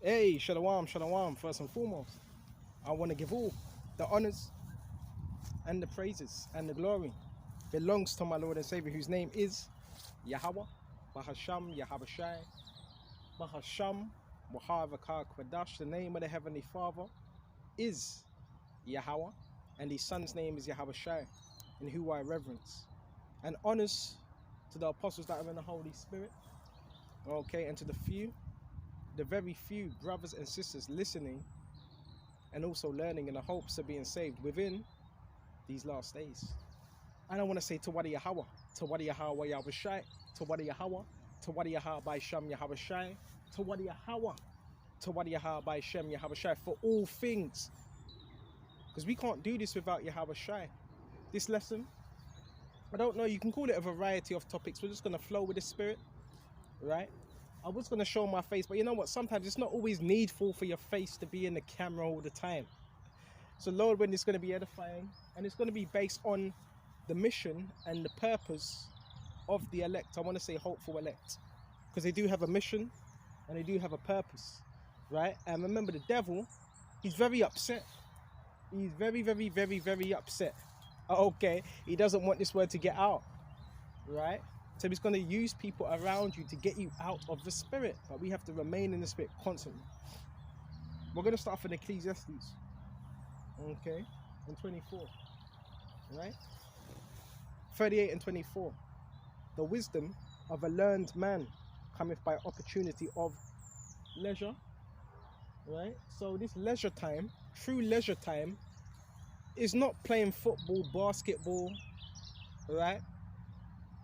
Hey, shalom, shalom. First and foremost, I want to give all the honors and the praises and the glory belongs to my Lord and Savior, whose name is Yahawah, Bahasham, YAHAWASHI, Bahasham, Wahavaka Kwadash. The name of the Heavenly Father is Yahawah, and his son's name is YAHAWASHI, in who I reverence. And honors to the apostles that are in the Holy Spirit, okay, and to the very few brothers and sisters listening and also learning in the hopes of being saved within these last days. And I want to say Tawadi Yahawah, Tawadi Yahawah Yahawashai, Tawadi Yahawah, Tawadi Yahawah by Shem Yahawashai, Tawadi Yahawah, Tawadi Yahawah by Shem Yahawashai for all things. Because we can't do this without Yahawashai. This lesson, I don't know, you can call it a variety of topics. We're just going to flow with the Spirit, right? I was going to show my face, but you know what? Sometimes it's not always needful for your face to be in the camera all the time. So Lord, when it's going to be edifying, and it's going to be based on the mission and the purpose of the elect. I want to say hopeful elect, because they do have a mission and they do have a purpose, right? And remember, the devil, he's very upset. He's very, very, very, very upset. Okay, he doesn't want this word to get out, right? So he's going to use people around you to get you out of the Spirit. But we have to remain in the Spirit constantly. We're going to start from Ecclesiastes, okay, in 24, right? 38 and 24. The wisdom of a learned man cometh by opportunity of leisure, right? So this leisure time, true leisure time, is not playing football, basketball, right?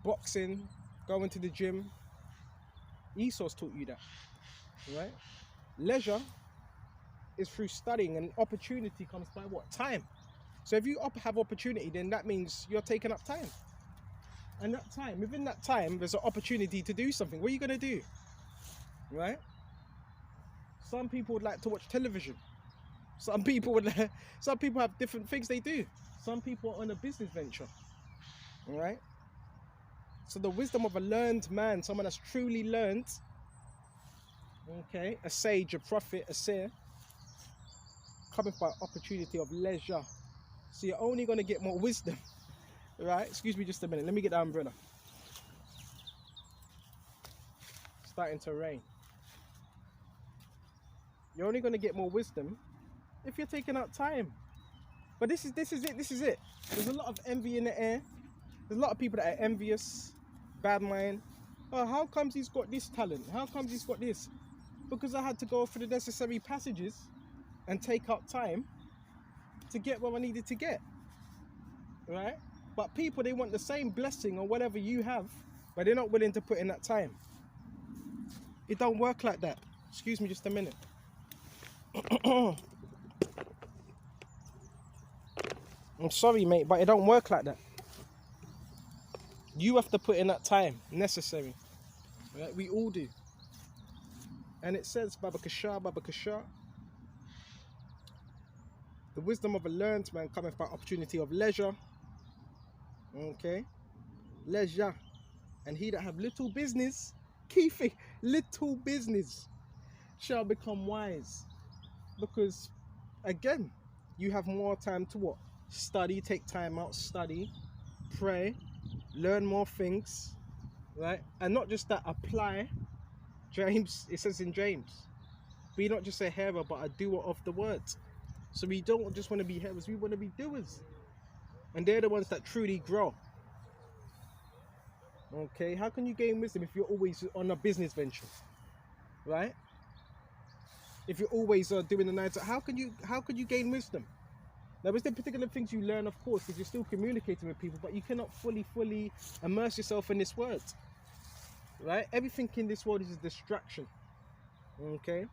Boxing, going to the gym. Esau's taught you that, right? Leisure is through studying, and opportunity comes by what? Time. So if you have opportunity, then that means you're taking up time. And that time, within that time, there's an opportunity to do something. What are you going to do, right? Some people would like to watch television. Some people have different things they do. Some people are on a business venture, all right? So the wisdom of a learned man, someone that's truly learned, okay, a sage, a prophet, a seer, coming by opportunity of leisure. So you're only going to get more wisdom, right? Excuse me just a minute. Let me get the umbrella. Starting to rain. You're only going to get more wisdom if you're taking out time. But this is it. There's a lot of envy in the air. There's a lot of people that are envious, bad mind. Oh, how comes he's got this talent? How comes he's got this? Because I had to go through the necessary passages and take out time to get what I needed to get, right? But people, they want the same blessing or whatever you have, but they're not willing to put in that time. It don't work like that. Excuse me just a minute. I'm sorry, mate, but it don't work like that. You have to put in that time necessary, right? We all do. And it says, Baba Kasha, the wisdom of a learned man cometh by opportunity of leisure, okay? Leisure. And he that have little business, key thing, little business, shall become wise. Because, again, you have more time to what? Study, take time out, study, pray, learn more things, right? And not just that, apply. James, it says in James, be not just a hearer, but a doer of the word. So we don't just want to be hearers, we want to be doers. And they're the ones that truly grow. Okay, how can you gain wisdom if you're always on a business venture, right? If you're always doing the 9 to, how can you gain wisdom? Now, there's the particular things you learn, of course, because you're still communicating with people, but you cannot fully immerse yourself in this word, right? Everything in this world is a distraction, okay?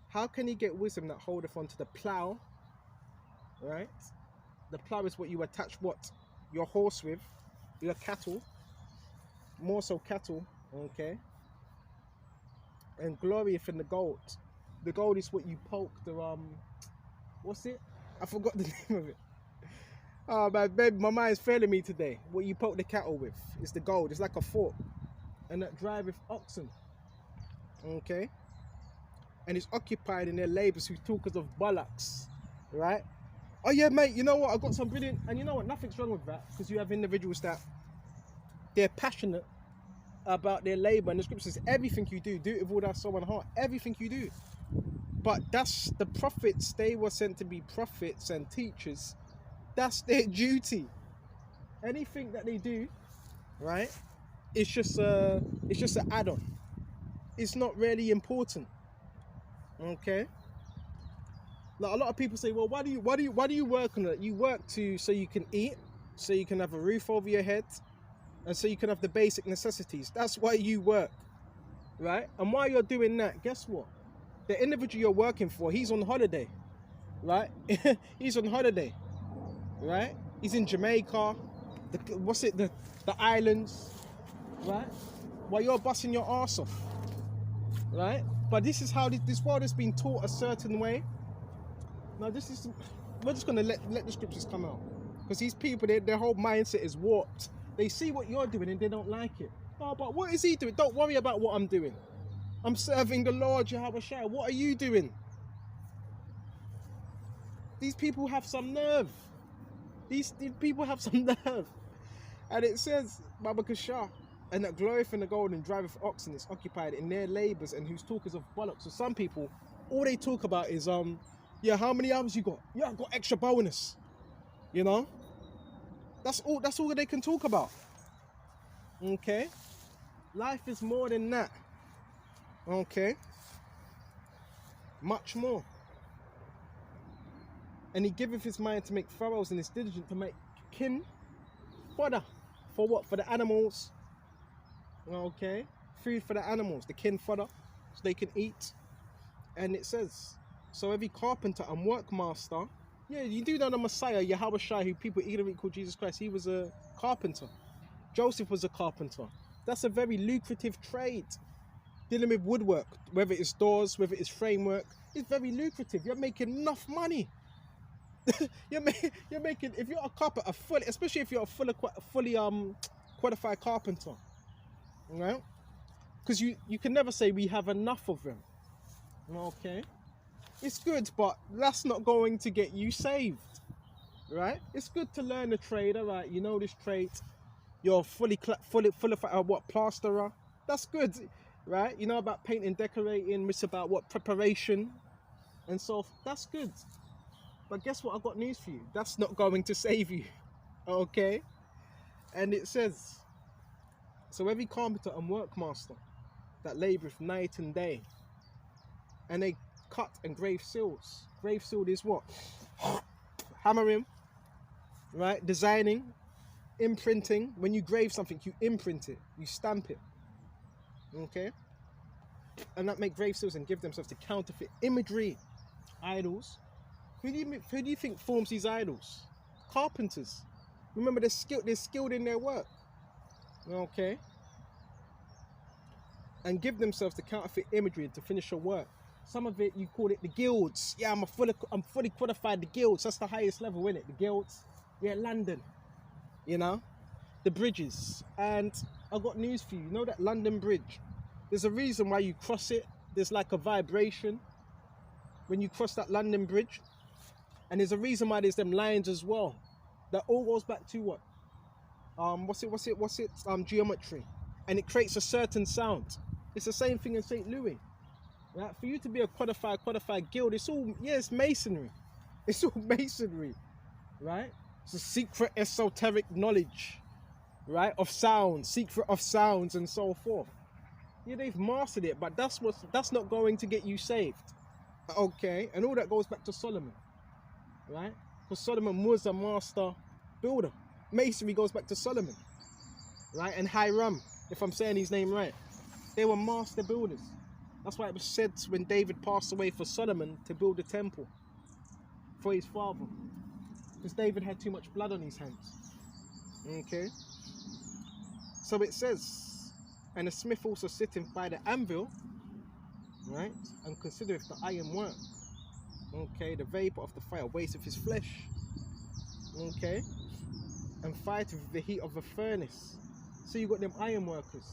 How can you get wisdom that holdeth onto the plow, right? The plow is what you attach what? Your horse with, your cattle, more so cattle, okay? And glorieth in the gold. The gold is what you poke the, what's it? I forgot the name of it. Oh man, babe, my mind's failing me today. What you poke the cattle with is the gold. It's like a fork. And that driveth oxen, okay? and is occupied in their labours, who talkers of bullocks, right? Oh yeah, mate, you know what? I got some brilliant, and you know what? Nothing's wrong with that, because you have individuals that they're passionate about their labour, and the scripture says everything you do it with all that soul and heart. Everything you do. But that's the prophets. They were sent to be prophets and teachers. That's their duty. Anything that they do, right? It's just an add-on. It's not really important. Okay. Like a lot of people say, well, why do you work on it? You work so you can eat, so you can have a roof over your head, and so you can have the basic necessities. That's why you work, right? And while you're doing that, guess what? The individual you're working for, he's on holiday, right? He's on holiday, right? He's in Jamaica, the islands, right? While you're busting your arse off, right? But this is how this world has been taught a certain way. Now we're just gonna let the scriptures come out, because these people, their whole mindset is warped. They see what you're doing and they don't like it. Oh, but what is he doing? Don't worry about what I'm doing. I'm serving the Lord, YAHAWASHI. What are you doing? These people have some nerve. These people have some nerve. And it says, Babakashah, and that glorieth in the gold and driveth oxen is occupied in their labours, and whose talk is of bullocks. So some people, all they talk about is, yeah, how many hours you got? Yeah, I got extra bonus. You know? That's all they can talk about. Okay? Life is more than that. Okay, much more. And he giveth his mind to make furrows, and is diligent to make kin fodder. For what? For the animals. Okay, food for the animals, the kin fodder, so they can eat. And it says, so every carpenter and workmaster, yeah, you do know the Messiah, YAHAWASHI, who people eagerly call Jesus Christ, he was a carpenter. Joseph was a carpenter. That's a very lucrative trade. Dealing with woodwork, whether it's doors, whether it's framework, it's very lucrative. You're making enough money. you're making, if you're a carpenter, especially if you're a fully qualified carpenter, right? Because you can never say we have enough of them. Okay, it's good, but that's not going to get you saved, right? It's good to learn a trade, all right? You know this trade. You're fully plasterer. That's good. Right? You know about painting, decorating, it's about what preparation and so that's good. But guess what? I've got news for you. That's not going to save you. Okay? And it says, so every carpenter and workmaster that laboureth night and day, and they cut and grave seals. Grave sealed is what? Hammering, right? Designing, imprinting. When you grave something, you imprint it, you stamp it. Okay, and that make grave seals and give themselves to counterfeit imagery, idols. Who do you think forms these idols? Carpenters. Remember, they're skilled in their work. Okay, and give themselves to counterfeit imagery to finish your work. Some of it you call it the guilds. Yeah, I'm fully qualified. The guilds. That's the highest level, isn't it? The guilds. Yeah, London. You know, the bridges. And I've got news for you. You know that London Bridge? There's a reason why you cross it. There's like a vibration when you cross that London Bridge. And there's a reason why there's them lines as well. That all goes back to what? Geometry. And it creates a certain sound. It's the same thing in St. Louis. Right? For you to be a qualified guild, it's all, yeah, it's masonry. It's all masonry. Right? It's a secret esoteric knowledge. Right, of sounds, secret of sounds, and so forth. Yeah, they've mastered it, but that's not going to get you saved. Okay, and all that goes back to Solomon, right? Because Solomon was a master builder. Masonry goes back to Solomon, right? And Hiram, if I'm saying his name right, they were master builders. That's why it was said when David passed away for Solomon to build a temple for his father, because David had too much blood on his hands. Okay. So it says, and the smith also sitteth by the anvil, right, and considereth the iron work. Okay, the vapor of the fire wasteth his flesh. Okay, and fighteth with the heat of a furnace. So you got them iron workers,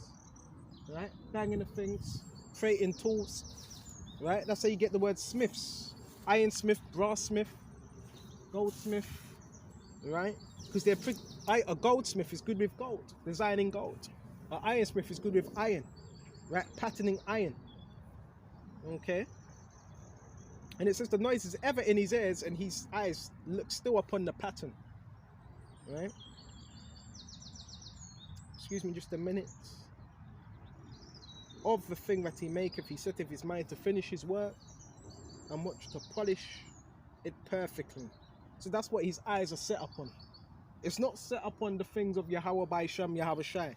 right, banging the things, creating tools, right? That's how you get the word smiths. Ironsmith, brassmith, goldsmith, right? Because a goldsmith is good with gold, designing gold. An ironsmith is good with iron, right? Patterning iron, okay? And it says the noise is ever in his ears and his eyes look still upon the pattern, right? Excuse me just a minute. Of the thing that he maketh, he setteth his mind to finish his work and watch to polish it perfectly. So that's what his eyes are set upon. It's not set upon the things of YAHAWASHI.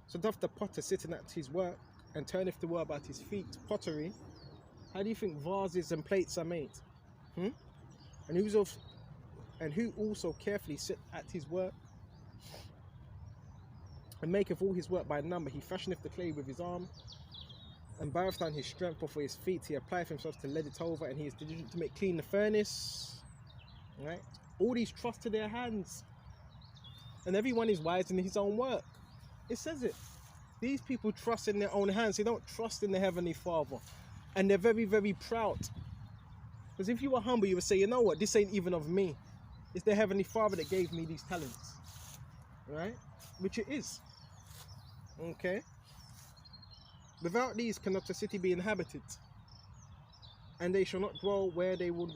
So doth the potter sitting at his work and turneth the world about his feet, pottery. How do you think vases and plates are made? And who also carefully sit at his work and maketh all his work by number? He fashioneth the clay with his arm and boweth down his strength before his feet. He applieth himself to lead it over, and he is diligent to make clean the furnace. Right? All these trust to their hands, and everyone is wise in his own work. It says it. These people trust in their own hands. They don't trust in the Heavenly Father, and they're very, very proud. Because if you were humble, you would say, you know what, this ain't even of me. It's the Heavenly Father that gave me these talents, right? Which it is. Okay. Without these cannot a city be inhabited, and they shall not dwell where they will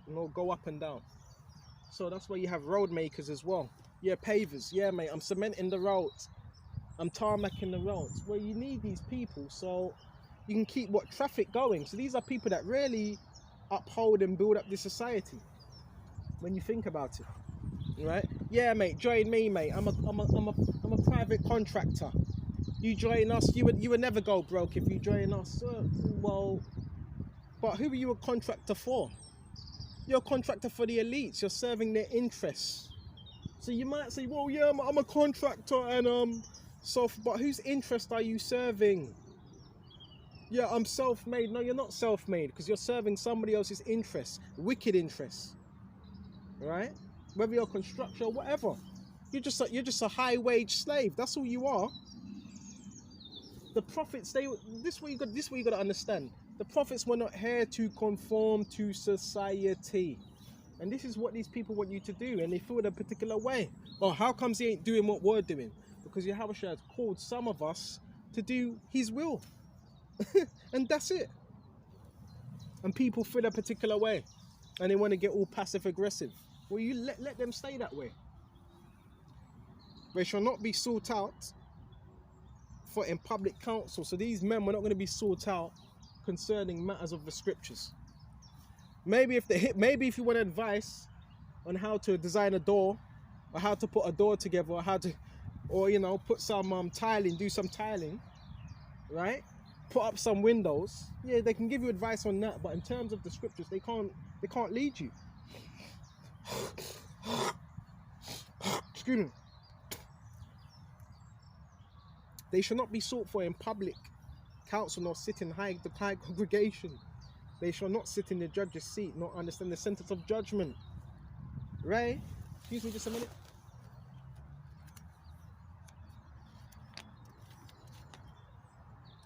not go up and down. So that's why you have road makers as well. Yeah, pavers. Yeah, mate, I'm cementing the roads. I'm tarmacking the roads. Well, you need these people so you can keep traffic going. So these are people that really uphold and build up this society. When you think about it, right? Yeah, mate, join me, mate. I'm a private contractor. You join us, you would never go broke if you join us. Well, but who are you a contractor for? You're a contractor for the elites. You're serving their interests. So you might say, well, yeah, I'm a contractor, and but whose interest are you serving? Yeah, I'm self-made. No, you're not self-made, because you're serving somebody else's interests, wicked interests, right? Whether you're a constructor or whatever, you're just a high-wage slave. That's all you are. The prophets, this is what you got to understand. The prophets were not here to conform to society. And this is what these people want you to do, and they feel in a particular way. Oh, how comes he ain't doing what we're doing? Because Yahawashi has called some of us to do his will. And that's it. And people feel a particular way, and they want to get all passive aggressive. Well, you let them stay that way. They shall not be sought out for in public counsel. So these men were not going to be sought out concerning matters of the scriptures. Maybe if you want advice on how to design a door, or how to put a door together, or put some tiling, do some tiling, right? Put up some windows. Yeah, they can give you advice on that, but in terms of the scriptures, they can't lead you. Excuse me. They shall not be sought for in public counsel, nor sit in the high congregation. They shall not sit in the judge's seat, nor understand the sentence of judgment. Right? Excuse me just a minute.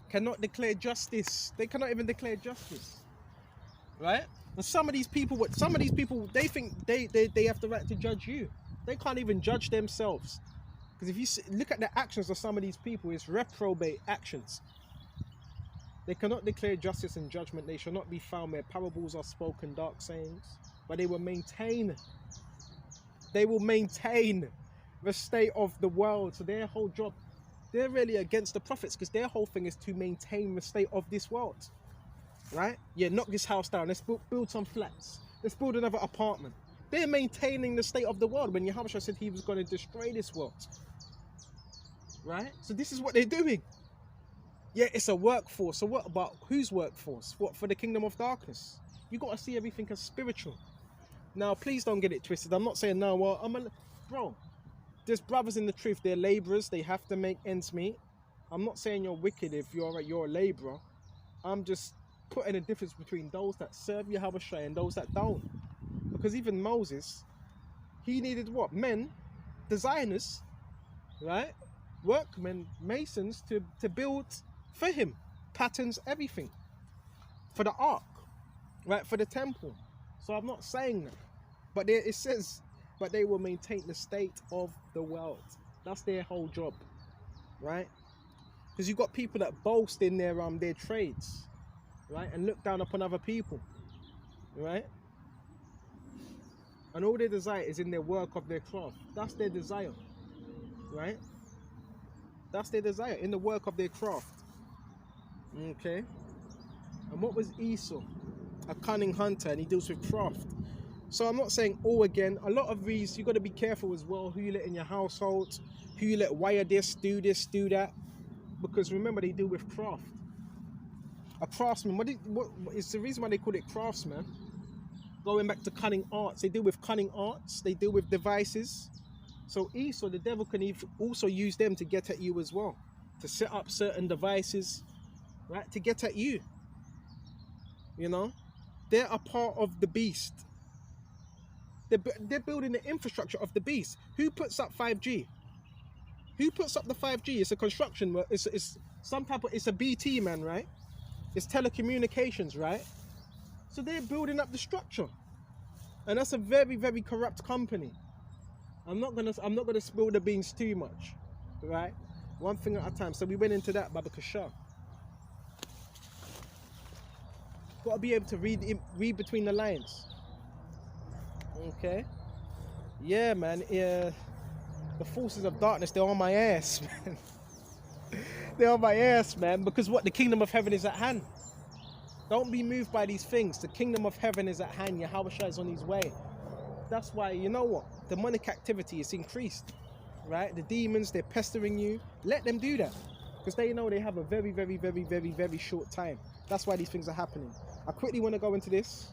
Cannot declare justice. They cannot even declare justice. Right? And some of these people, they think they have the right to judge you. They can't even judge themselves. Because if you look at the actions of some of these people, it's reprobate actions. They cannot declare justice and judgment. They shall not be found where parables are spoken, dark sayings. But they will maintain the state of the world. So their whole job, they're really against the prophets, because their whole thing is to maintain the state of this world. Right? Yeah, knock this house down. Let's build some flats. Let's build another apartment. They're maintaining the state of the world when Yahawashi said he was going to destroy this world. Right? So this is what they're doing. Yeah, it's a workforce. So what about whose workforce? What, for the kingdom of darkness? You got to see everything as spiritual. Now, please don't get it twisted. I'm not saying, no, well, bro, there's brothers in the truth. They're laborers. They have to make ends meet. I'm not saying you're wicked if you're a laborer. I'm just putting a difference between those that serve Yahawashi and those that don't. Because even Moses, he needed what? Men, designers, right? Workmen, masons to build for him. patterns, everything. For the ark, right? For the temple. So I'm not saying that. But there, it says, but they will maintain the state of the world. That's their whole job, right? Because you've got people that boast in their trades, right? And look down upon other people, right? And all their desire is in their work of their craft. That's their desire, right? That's their desire, in the work of their craft. Okay? And what was Esau? A cunning hunter, and he deals with craft. So I'm not saying all again. A lot of these, you got to be careful as well who you let in your household, who you let wire this, do that. Because remember, they deal with craft. A craftsman, what is the reason why they call it craftsman? Going back to cunning arts, they deal with cunning arts, they deal with devices. So Esau, the devil can also use them to get at you as well, to set up certain devices, right, to get at you. You know, they're a part of the beast. They're building the infrastructure of the beast. Who puts up 5G? Who puts up the 5G? It's a construction, it's some type of, it's a BT, man, right? It's telecommunications, right? So they're building up the structure. And that's a very, very corrupt company. I'm not gonna spill the beans too much, right? One thing at a time. So we went into that, Baba Kasha. Got to be able to read between the lines. Okay. Yeah, man. Yeah. The forces of darkness, they're on my ass, man. They're on my ass, man. Because what? The kingdom of heaven is at hand. Don't be moved by these things. The kingdom of heaven is at hand. YAHAWASHI is on his way. That's why, you know what? Demonic activity is increased, right? The demons, they're pestering you. Let them do that. Because they know they have a very, very, very, very, very short time. That's why these things are happening. I quickly want to go into this.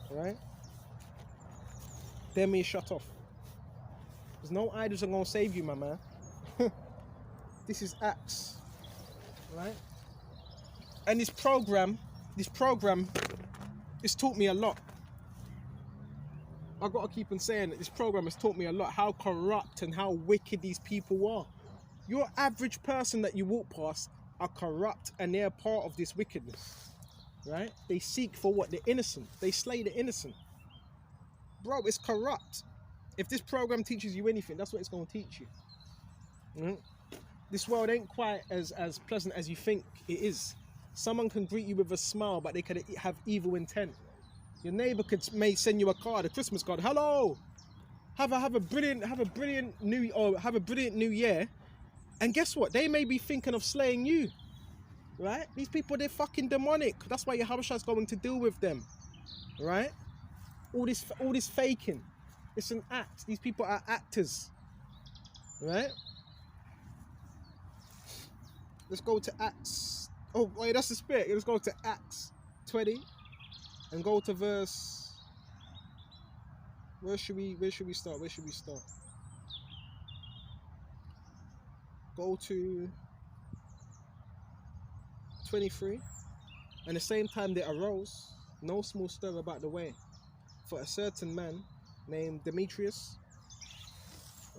Right? Then me shut off. Because no idols are going to save you, my man. This is Acts. Right? And this program has taught me a lot. I've got to keep on saying that this program has taught me a lot, how corrupt and how wicked these people are. Your average person that you walk past are corrupt, and they're part of this wickedness, right? They seek for what? The innocent. They slay the innocent. Bro, it's corrupt. If this program teaches you anything, that's what it's going to teach you. Mm-hmm. This world ain't quite as pleasant as you think it is. Someone can greet you with a smile, but they could have evil intent. Your neighbor may send you a card, a Christmas card. Hello, have a brilliant new year, and guess what? They may be thinking of slaying you, right? These people, they're fucking demonic. That's why YAHAWASHI is going to deal with them, right? All this faking, it's an act. These people are actors, right? Let's go to Acts. Oh wait, that's the spirit. Let's go to Acts 20. And go to verse. Where should we start? Go to 23. And the same time there arose no small stir about the way, for a certain man named Demetrius.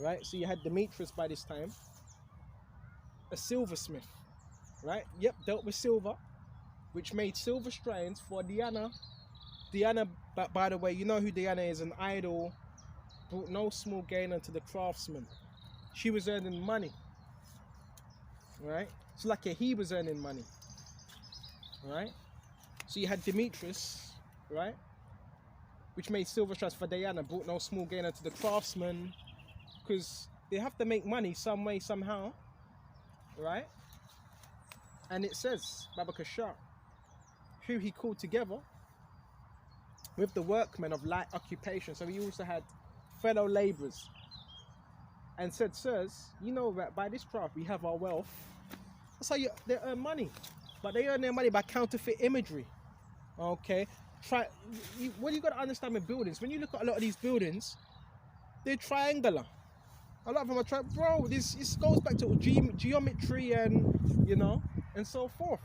Right? So you had Demetrius by this time, a silversmith. Right? Yep, dealt with silver, which made silver strands for Diana. Diana, by the way, you know who Diana is, an idol, brought no small gain unto the craftsman. She was earning money, right? So like he was earning money, right? So you had Demetrius, right? Which made silver strands for Diana, brought no small gain unto the craftsman, because they have to make money some way, somehow, right? And it says, Baba Kasha, who he called together with the workmen of light occupation. So he also had fellow laborers, and said, sirs, you know that by this craft we have our wealth. That's how they earn money, but they earn their money by counterfeit imagery. Okay, what you got to understand with buildings, when you look at a lot of these buildings, they're triangular. A lot of them are bro, this goes back to geometry and, you know, and so forth.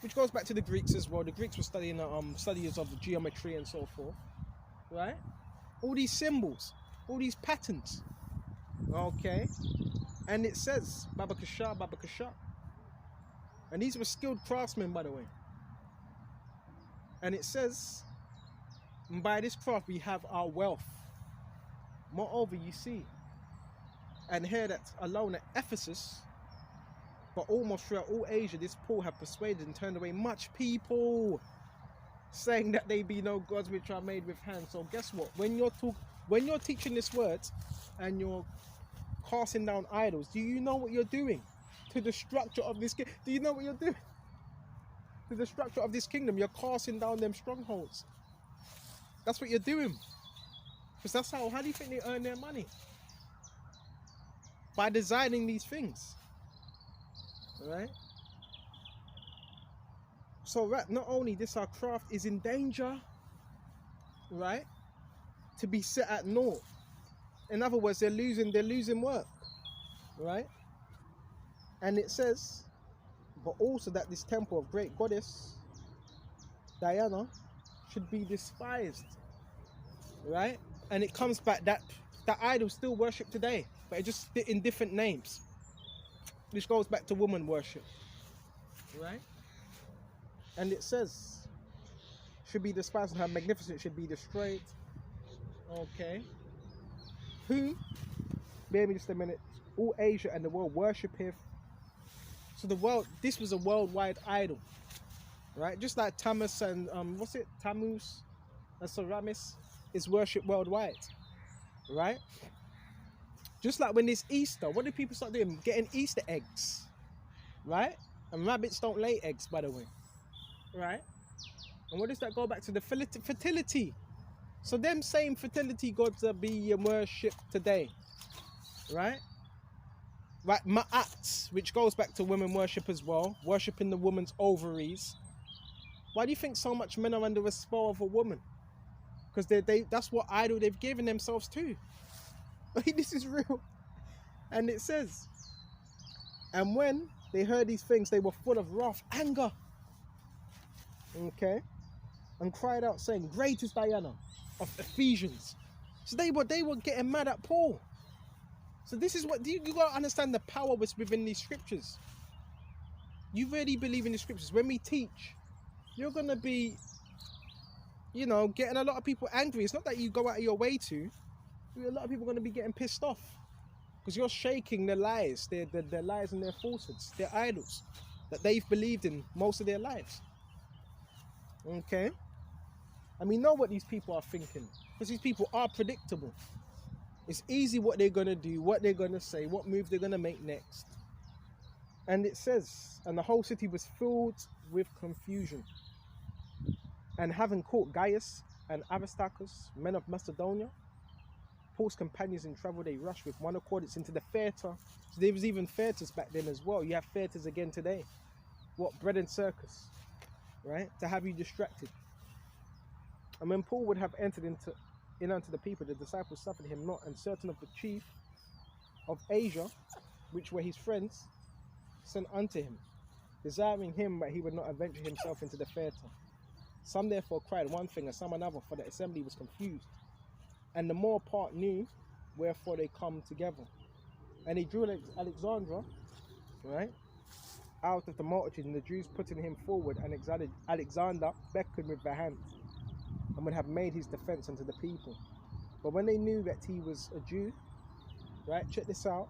Which goes back to the Greeks as well. The Greeks were studying studies of geometry and so forth, right? All these symbols, all these patterns, okay? And it says, Baba Kasha, And these were skilled craftsmen, by the way. And it says, and by this craft we have our wealth. Moreover, you see, and here that alone at Ephesus, but almost throughout all Asia, this Paul had persuaded and turned away much people, saying that they be no gods which are made with hands. So guess what? When you're teaching this word and you're casting down idols, do you know what you're doing to the structure of this? Do you know what you're doing to the structure of this kingdom? You're casting down them strongholds. That's what you're doing. Because that's how do you think they earn their money? By designing these things. Right? So not only this, our craft is in danger, right, to be set at naught. In other words, they're losing work, right? And it says, but also that this temple of great goddess Diana should be despised, right? And it comes back that idols still worship today, but it just in different names. Which goes back to woman worship, right? And it says, should be despised and her magnificence should be destroyed. Okay. Who, bear me just a minute, all Asia and the world worshipeth. So the world, this was a worldwide idol, right? Just like Tammuz and, Tammuz and Seramis is worshipped worldwide, right? Just like when it's Easter, what do people start doing? Getting Easter eggs, right? And rabbits don't lay eggs, by the way, right? And what does that go back to? The fertility. So them same fertility gods are being worshipped today, right? Right, Ma'at, which goes back to women worship as well, worshipping the woman's ovaries. Why do you think so much men are under a spell of a woman? Because that's what idol they've given themselves to. This is real. And it says, and when they heard these things, they were full of wrath, anger. Okay. And cried out, saying, great is Diana of Ephesians. So they were getting mad at Paul. So this is what, you got to understand the power was within these scriptures. You really believe in the scriptures. When we teach, you're going to be, getting a lot of people angry. It's not that you go out of your way to. A lot of people are going to be getting pissed off because you're shaking their lies, their lies and their falsehoods, their idols that they've believed in most of their lives. Okay? And we know what these people are thinking because these people are predictable. It's easy what they're going to do, what they're going to say, what move they're going to make next. And it says, and the whole city was filled with confusion. And having caught Gaius and Aristarchus, men of Macedonia, Paul's companions in travel, they rushed with one accord into the theatre. So there was even theatres back then as well. You have theatres again today. What, bread and circus, right? To have you distracted. And when Paul would have entered in unto the people, the disciples suffered him not, and certain of the chief of Asia, which were his friends, sent unto him, desiring him that he would not adventure himself into the theatre. Some therefore cried one thing, and some another, for the assembly was confused. And the more part knew wherefore they come together. And he drew Alexandra, right, out of the multitude, and the Jews putting him forward, and Alexander beckoned with their hands, and would have made his defense unto the people. But when they knew that he was a Jew, right, check this out,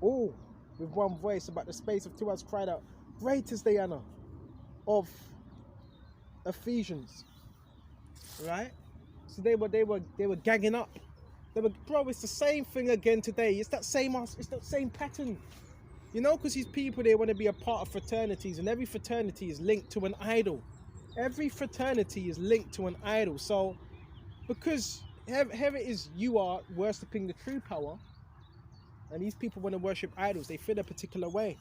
all with one voice about the space of 2 hours cried out, great is Diana of Ephesians, right? So they were gagging up. Bro, it's the same thing again today. It's that same pattern. Because these people, they want to be a part of fraternities, and every fraternity is linked to an idol. Every fraternity is linked to an idol. So, because here it is, you are worshipping the true power, and these people want to worship idols. They feel a particular way.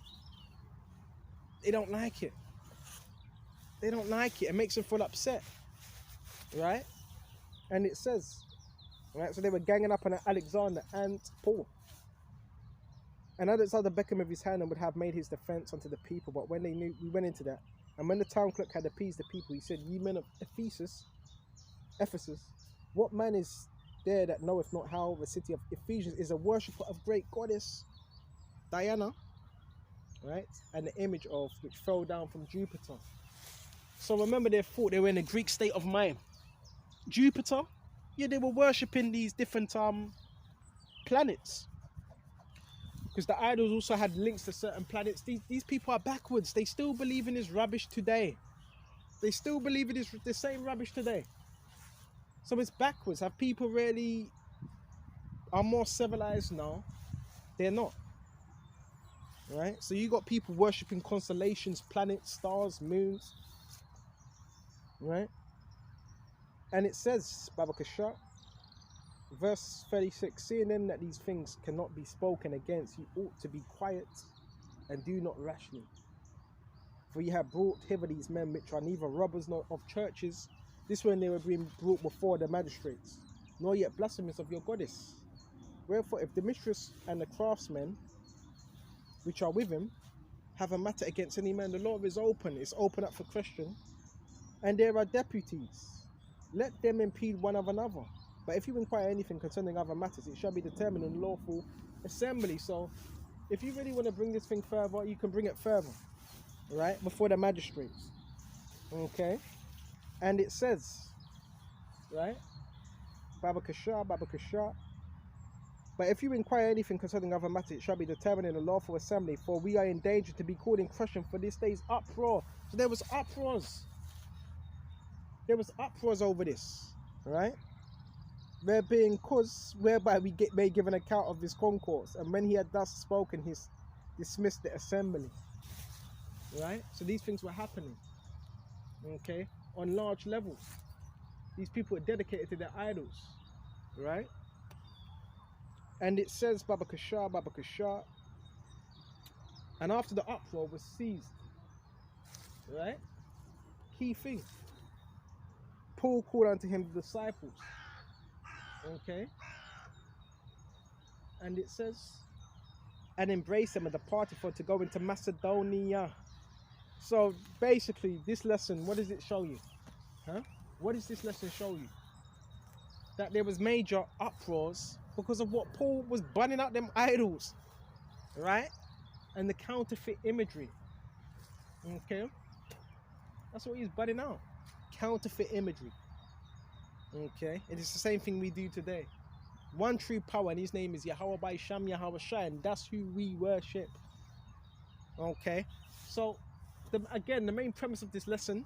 They don't like it. It makes them feel upset, right? And it says, right, so they were ganging up on Alexander and Paul. And Alexander beckoned with his hand and would have made his defense unto the people. But when they knew, we went into that. And when the town clerk had appeased the people, he said, ye men of Ephesus, what man is there that knoweth not how the city of Ephesians is a worshipper of great goddess Diana, right? And the image of which fell down from Jupiter. So remember, they thought they were in a Greek state of mind. Jupiter, yeah, they were worshipping these different planets, because the idols also had links to certain planets. These people are backwards. They still believe in this rubbish today. They still believe in the same rubbish today. So it's backwards. Have people really are more civilized now? They're not. Right? So you got people worshipping constellations, planets, stars, moons. Right? And it says, Baba Kasha, verse 36, seeing then that these things cannot be spoken against, you ought to be quiet and do not rashly. For you have brought hither these men which are neither robbers nor of churches. This when they were being brought before the magistrates, nor yet blasphemous of your goddess. Wherefore, if the mistress and the craftsmen which are with him have a matter against any man, the law is open, it's open up for question, and there are deputies. Let them impede one of another. But if you inquire anything concerning other matters, it shall be determined in lawful assembly. So, if you really want to bring this thing further, you can bring it further, right? Before the magistrates. Okay? And it says, right? Baba Kasha, Baba Kasha. But if you inquire anything concerning other matters, it shall be determined in a lawful assembly, for we are in danger to be called in question for this day's uproar. So there was uproars. There was uproars over this, right? There being cause whereby we may give an account of his concourse, and when he had thus spoken, he dismissed the assembly, right? So these things were happening, okay, on large levels. These people were dedicated to their idols, right? And it says, Baba Kasha, Baba Kasha, and after the uproar was seized, right? Key thing. Paul called unto him the disciples, okay? And it says, and embraced them and departed for to go into Macedonia. So basically, this lesson, what does it show you? Huh? What does this lesson show you? That there was major uproars because of what Paul was burning out them idols, right? And the counterfeit imagery, okay? That's what he's burning out. Counterfeit imagery, okay? And it's the same thing we do today. One true power, and his name is YAHAWASHI, and that's who we worship, okay? So, again, the main premise of this lesson,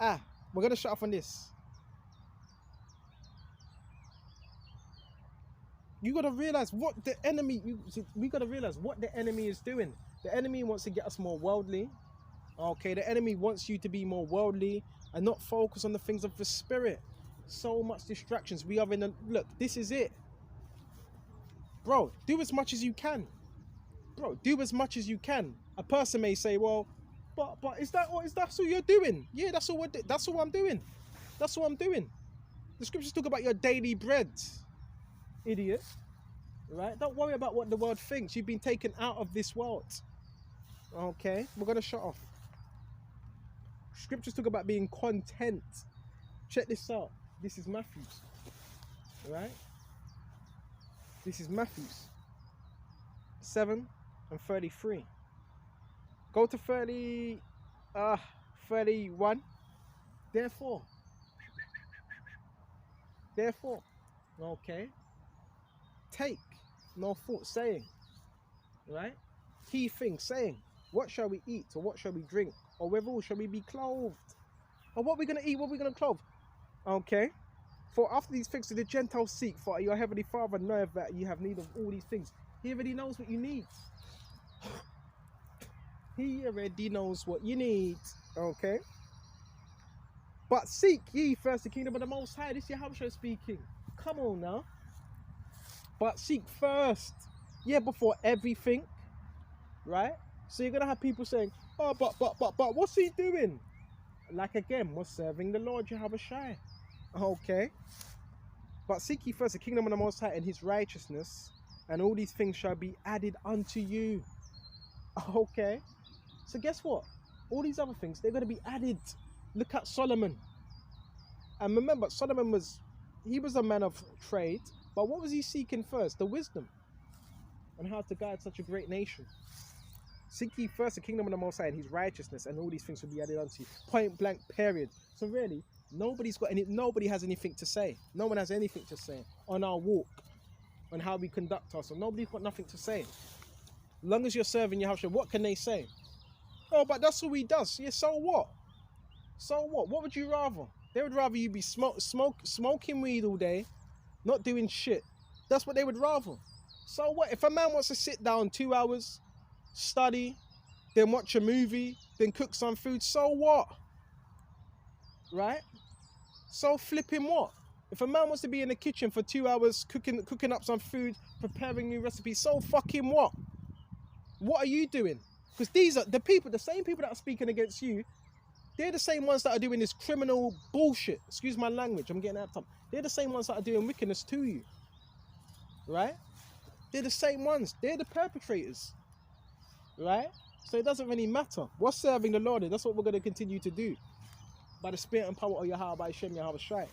we're going to shut off on this. You got to realize what the enemy, we got to realize what the enemy is doing. The enemy wants to get us more worldly, okay? The enemy wants you to be more worldly and not focus on the things of the spirit. So much distractions. We are in a, look, this is it. Bro, do as much as you can. Bro, do as much as you can. A person may say, well, but is that all you're doing? Yeah, that's all I'm doing. That's all I'm doing. The scriptures talk about your daily bread, idiot. Right? Don't worry about what the world thinks. You've been taken out of this world. Okay? We're going to shut off. Scriptures talk about being content. Check this out. This is Matthew's. Right? This is Matthew's 7 and 33. Go to 31. Therefore, okay, take no thought, saying, right? Key thing, saying, what shall we eat, or what shall we drink, or wherewithal shall we be clothed? Or what we're going to eat, what we're going to clothe? Okay. For after these things do the Gentiles seek, for your heavenly Father knoweth that you have need of all these things. He already knows what you need. He already knows what you need. Okay. But seek ye first the kingdom of the Most High. This is YAHAWASHI speaking. Come on now. But seek first. Yeah, before everything. Right? So you're going to have people saying, oh, but, what's he doing? Like again, we're serving the Lord YAHAWASHI. Okay. But seek ye first the kingdom of the Most High and his righteousness, and all these things shall be added unto you. Okay. So guess what? All these other things, they're going to be added. Look at Solomon. And remember, Solomon was a man of trade, but what was he seeking first? The wisdom on how to guide such a great nation. Seek ye first the kingdom of the Most High and his righteousness, and all these things will be added unto you. Point blank, period. So really, nobody has anything to say. No one has anything to say on our walk, on how we conduct ourselves. Nobody's got nothing to say. As long as you're serving Yahushua, what can they say? Oh, but that's all he does. Yeah, so what? So what? What would you rather? They would rather you be smoking weed all day, not doing shit. That's what they would rather. So what? If a man wants to sit down 2 hours, study, then watch a movie, then cook some food, so what? Right? So flipping what? If a man wants to be in the kitchen for 2 hours cooking up some food, preparing new recipes, so fucking what? What are you doing? Because these are the same people that are speaking against you. They're the same ones that are doing this criminal bullshit. Excuse my language, I'm getting amped up. They're the same ones that are doing wickedness to you. Right? They're the same ones. They're the perpetrators. Right? So it doesn't really matter. We're serving the Lord, and that's what we're going to continue to do. By the spirit and power of YAHAWASHI, YAHAWASHI.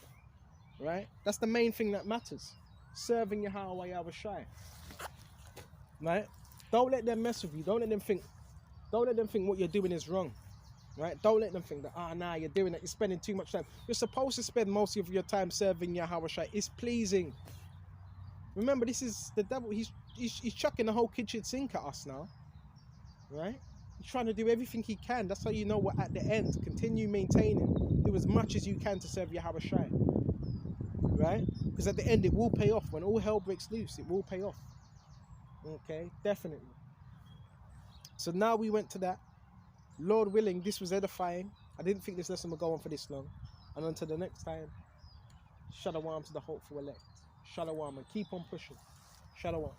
Right? That's the main thing that matters. Serving YAHAWASHI. Right? Don't let them mess with you. Don't let them think what you're doing is wrong. Right? Don't let them think that, nah, you're doing it. You're spending too much time. You're supposed to spend most of your time serving YAHAWASHI. It's pleasing. Remember, this is the devil. He's chucking the whole kitchen sink at us now. Right? He's trying to do everything he can. That's how you know what at the end. Continue maintaining. Do as much as you can to serve YAHAWASHI. Right? Because at the end it will pay off. When all hell breaks loose, it will pay off. Okay? Definitely. So now we went to that. Lord willing, this was edifying. I didn't think this lesson would go on for this long. And until the next time, Shalom to the hopeful elect. Shalom, and keep on pushing. Shalom.